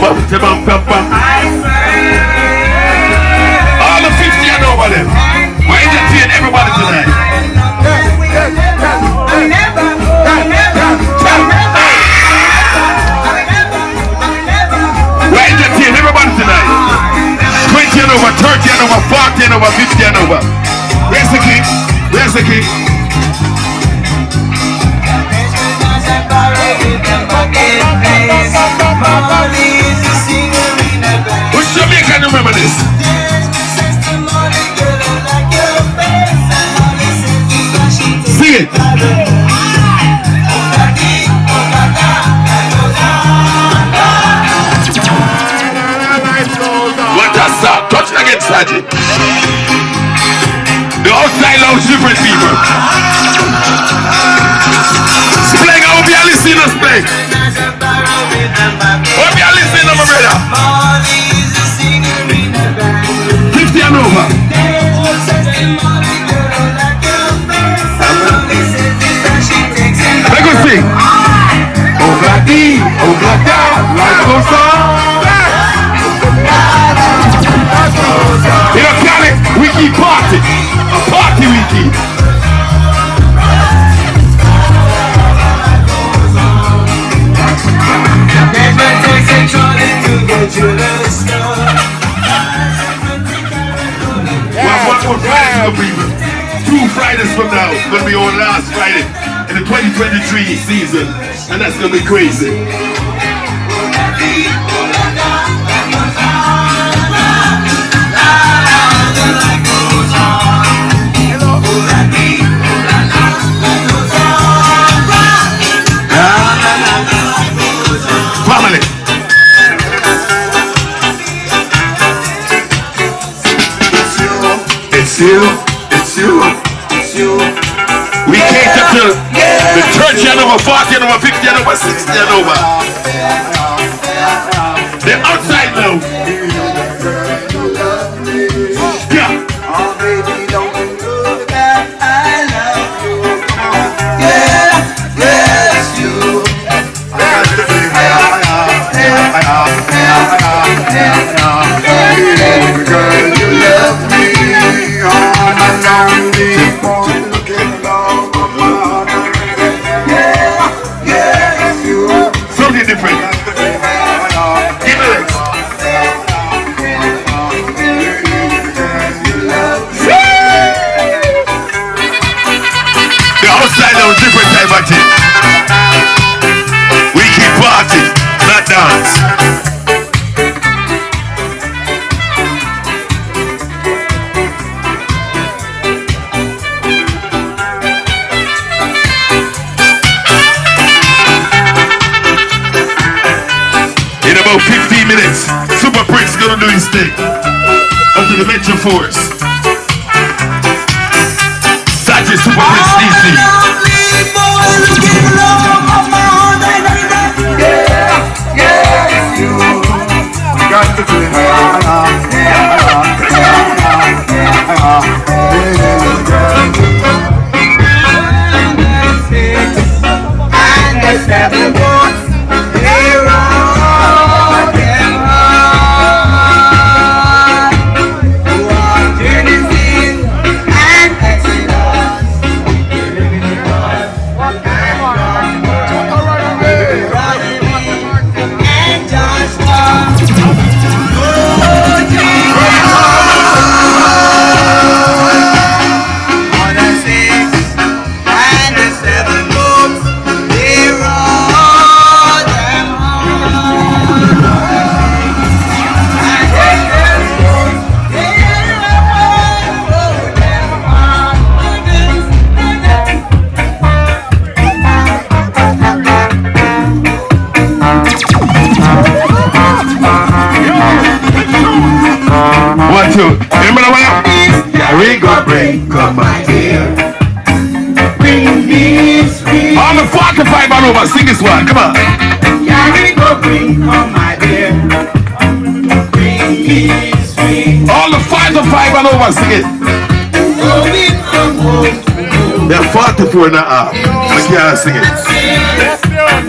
All the 50 and over them. We're entertaining everybody tonight. We're entertaining everybody tonight. 20 and over, 30 and over, 40 and over, 50 and over. Where's the king? Where's the king? Which Jamaican remember this? Sing it. What a song. Touch it again, Sergeant. The outside lounge different people. Spling, I hope you are listening to Spling. Hope you are listening to my brother. 50 and over. Let us sing. Oh, Blacky, life goes on. You know, Cali, we keep party. Party we keep. People. 2 Fridays from now, it's going to be our last Friday in the 2023 season, and that's going to be crazy. Family. It's you. We cater to the 30 and over, 40 and over, 50 and over, 60 and over. The outside now. Yeah. Oh, baby, don't you know that I love you? Yes, you. Girl, you love me. Something different. Give it. The outside was different type of thing. We keep party, not dance. In about 15 minutes, Super Prince gonna do his thing. Up to the Metro Force. Sachi Super Prince DC. Yeah, you got to be and the 7 boats, they're all them high. Who are Genesis and Exodus. And Joshua. On the 6 and the 7 boats, they're all them One, two. Remember the one? Yeah, we go break up my dear. Bring this ring. On the 45 all over, sing this one, come on. Yeah, we go bring up my dear. Bring this ring. All the 5 to 5 all over, sing it. Going from home to home. They're 44 and a half. I can't sing it. Yes, Lord.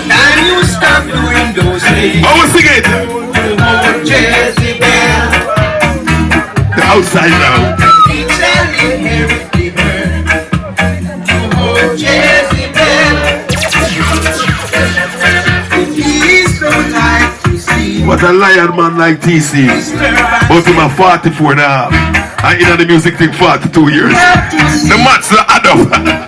And you stop doing the Oh, we'll sing it. The outside now. What a lion man like TC. But him a 44 now. I in the music thing 42 years. The match the add up.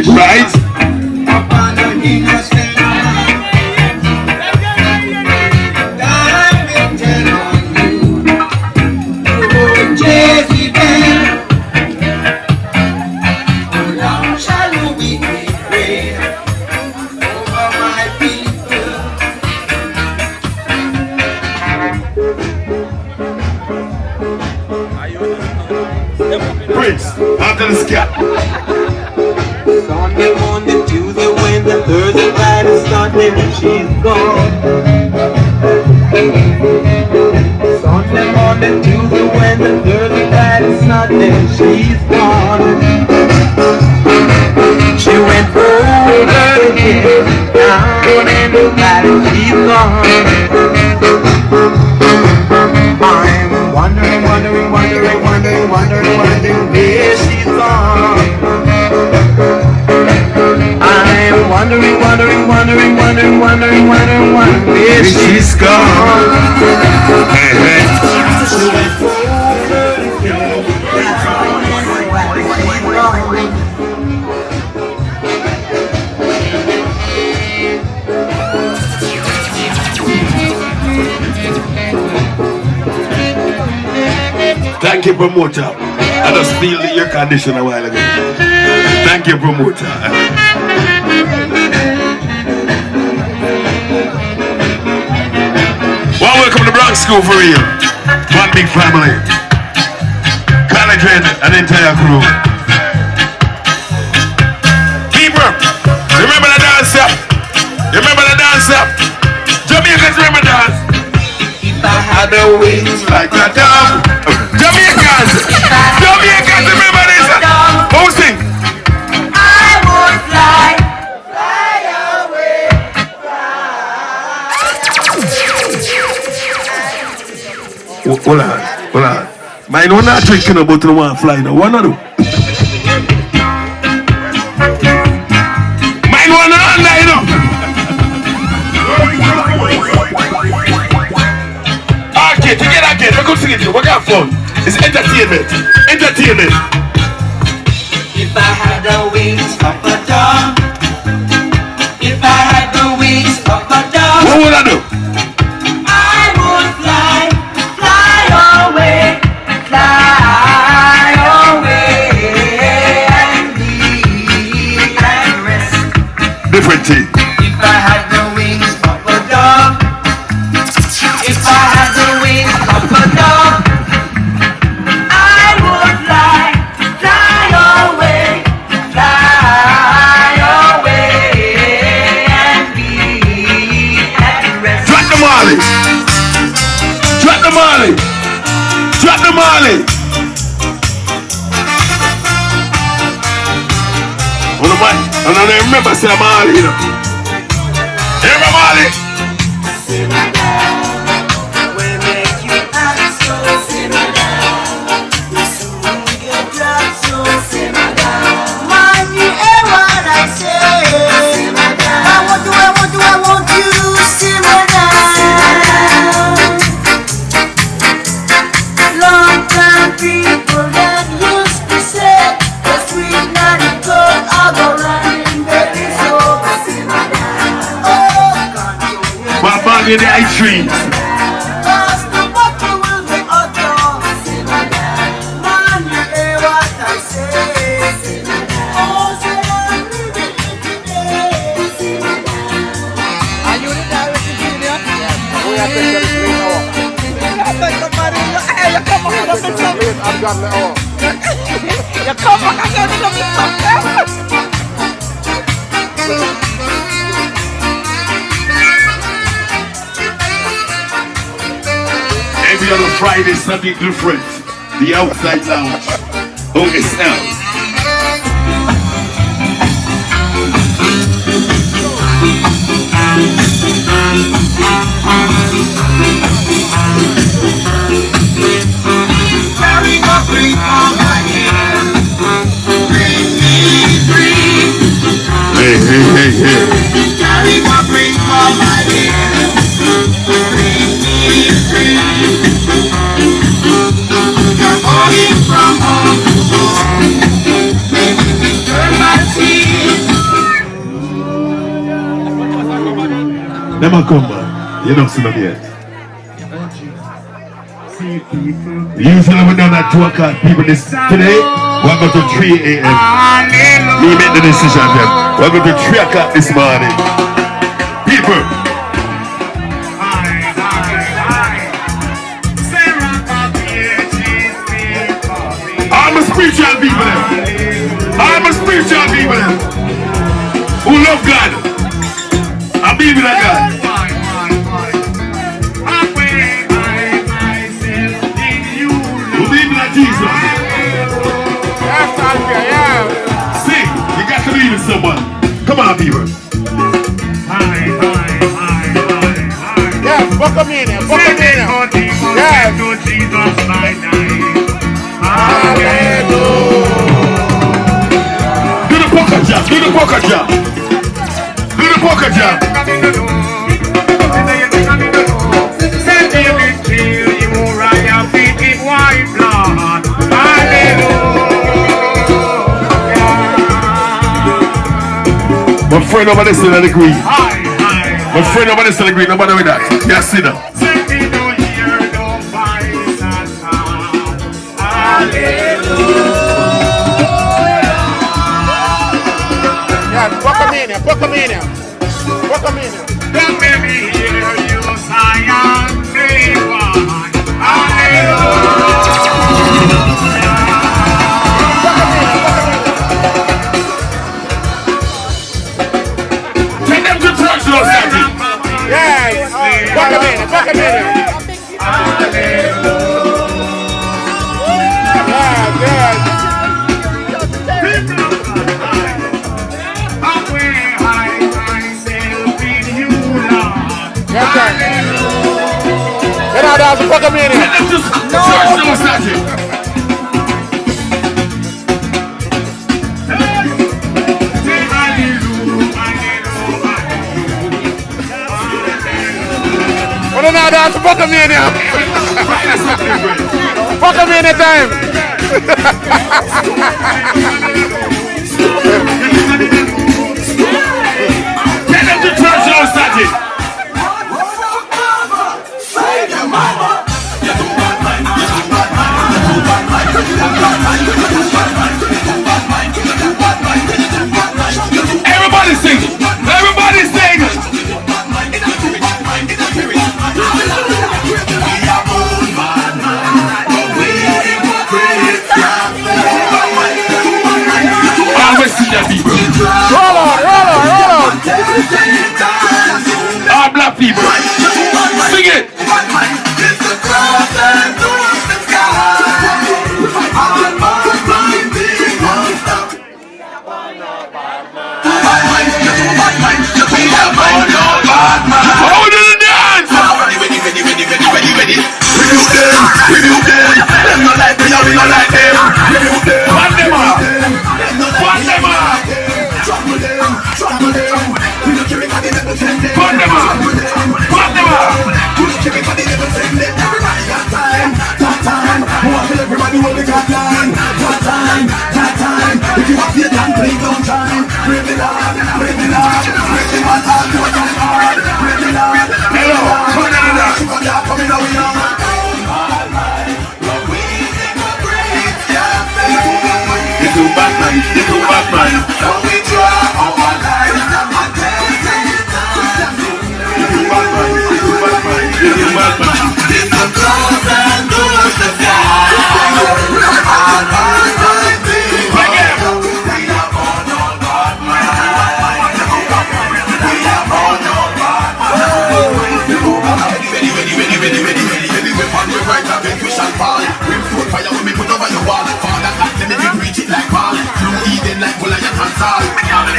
Right? Prince, after the scat. Sunday morning, Tuesday, Wednesday, Thursday, Friday, Sunday, she's gone. Sunday morning, Tuesday, Wednesday, Thursday, Friday, Sunday, she's gone. She went over again, down in the valley, she's gone. I'm wondering where she's gone. I'm wondering where she's gone. Thank you, promoter. I just feel the air conditioner a while ago. Thank you, promoter. Well, welcome to Bronx School for real. One big family. College and entire crew. Keep up. Remember the dance up. Remember the dance up. Jamaicans remember dance. If I had a wings Like a dove. Jamaicans. Jamaicans remember this. Who sing? I would fly away, Hold on. Mine one not drinking about the one fly now. What not do? Mine one not line up. Okay, together again. We're going to sing it. We're going to have fun. It's entertainment. Entertainment. if I had the wings of a dove. If I had the wings of a dove. What would I do? I would fly away, and be at rest. Different thing. If I had the wings of a dove, if I had the wings of a dove, I would fly away, and be at rest. Drop the Molly. Drop the Molly. Drop the Molly. I don't remember saying Molly, you know. Remember Molly? Will make you act so simmer down. Soon get dropped so simmer down. Man, you hear what I say? Simmer down. I want you simmer down. Long time people that used to say the sweet nanny goes all running, baby, so simmer down. Oh, control. My bag in the ice cream. Every other Friday, something different. The Outside Lounge. OSL. Never come back. You don't see them yet. Usually we're done at 2 o'clock. People, this today, we're going to 3 a.m. We made the decision then. We're going to 3 o'clock this morning. People. I'm a spiritual people. I'm a spiritual people. Who love God. I believe in God. Jesus. Sing. You got to believe in someone. Come on, people. Yes, book them in here. Book them in here. Yes. Do the poker job. Do the poker job. Do the poker job. My friend over there still agree. My friend over there still agree. Nobody with that. Yes, see now. Yes, book them in here. Book them in here. Book them in here. Let me hear you sigh and say one. Hallelujah. Yes, book them in here. Book them in here. Yes, yes. Yes, sir. Get out there, book them in here. Well, now that's fuck them in here. Fuck them in time. Get them to church now, Sagitt. Everybody sing. Everybody sing. Roll on. All black people. Sing it. How do you dance? Ready. Review them. Them not like me, we not like them. Fan them up. Everybody hold the cat line. If you have your gun, please don't shine. Breathe it out. Breathe it one time, do it hard. Breathe it out. Hello, coming out. You do Batman. So we draw our lives. You do Batman. It's the clouds and doors the sky.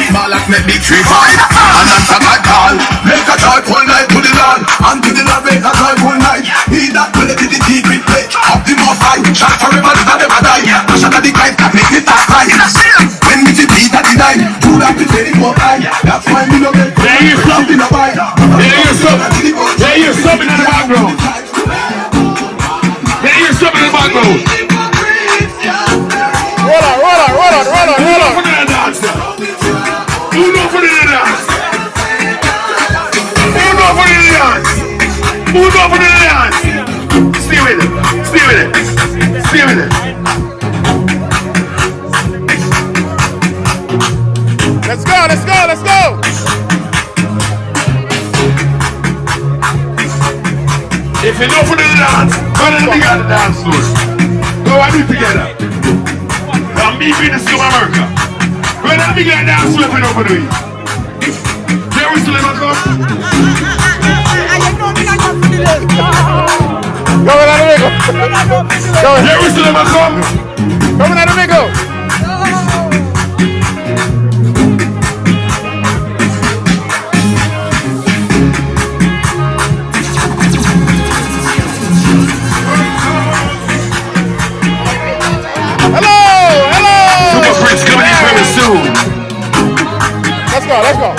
Small like me big 3-5 and answer my call. Make a joyful night to the Lord, and to the Lord make a joyful night. He that dwelleth in the secret place of the Most High shall forever never die. The shot of the Christ can make it start right. When we see Peter denied, true that we say the Most High. That's why we don't get something to buy. There you're something in the background. There you're something in the background. Roll on. Who know for the dance? Who know for If you know for the dance, go to the big on the dance floor. Go and do it together. Come be this to America. Go to the big on the dance floor if you know for the Jerusalem come. Go with that amigo. Go with Jerusalem come. Go with that amigo. Super Prince coming in very soon. Let's go, let's go.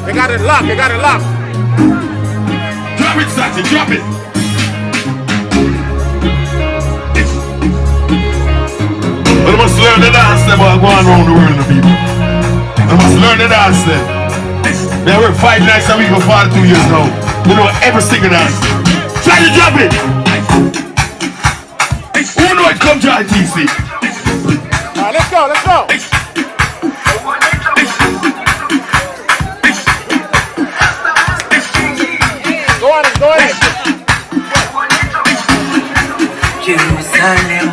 They got it locked, they got it locked. Drop it, Sachi, drop it. But I must learn the dance that while going around the world, people. I must learn the dance then. They work 5 nights a week for 42 years now. You know every single dance. Try to drop it. Who know it? Come try TC. Alright, let's go, let's go. Go ahead. Jerusalem,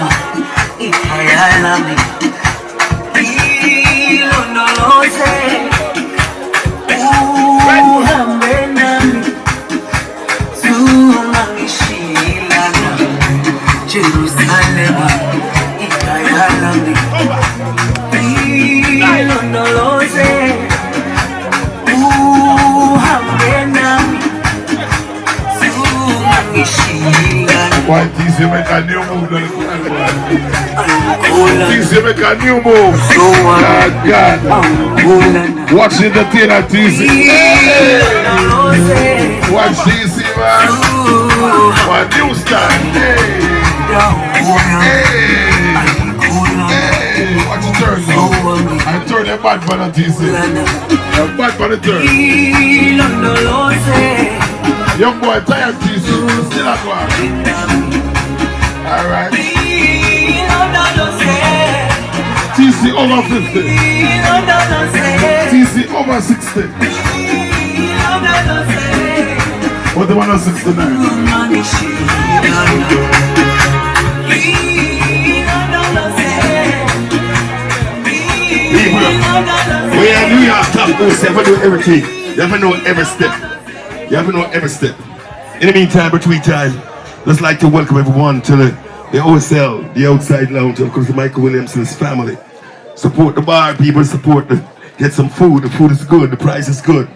ikayalami, ilondoloze, uhambe nami, tungangishilana. Jerusalem, ikayalami, ilondoloze, uhambe nami. Why TC make a new move? TC make a new move. God. Watch entertainer TC. Watch TC, man. What new style? Watch the turn now. I turn the bad man on TC. The bad man the turn. Young boy, tired TC. Still at work. Alright. TC over 50. TC over 60. What the one on 69? People, we are New York top host. You have to do everything. You have to know every step. You have to know every step. In the meantime, between time, just like to welcome everyone to the OSL, the Outside Lounge, of course, the Michael Williamson's family. Support the bar, people, support the, get some food. The food is good, the price is good.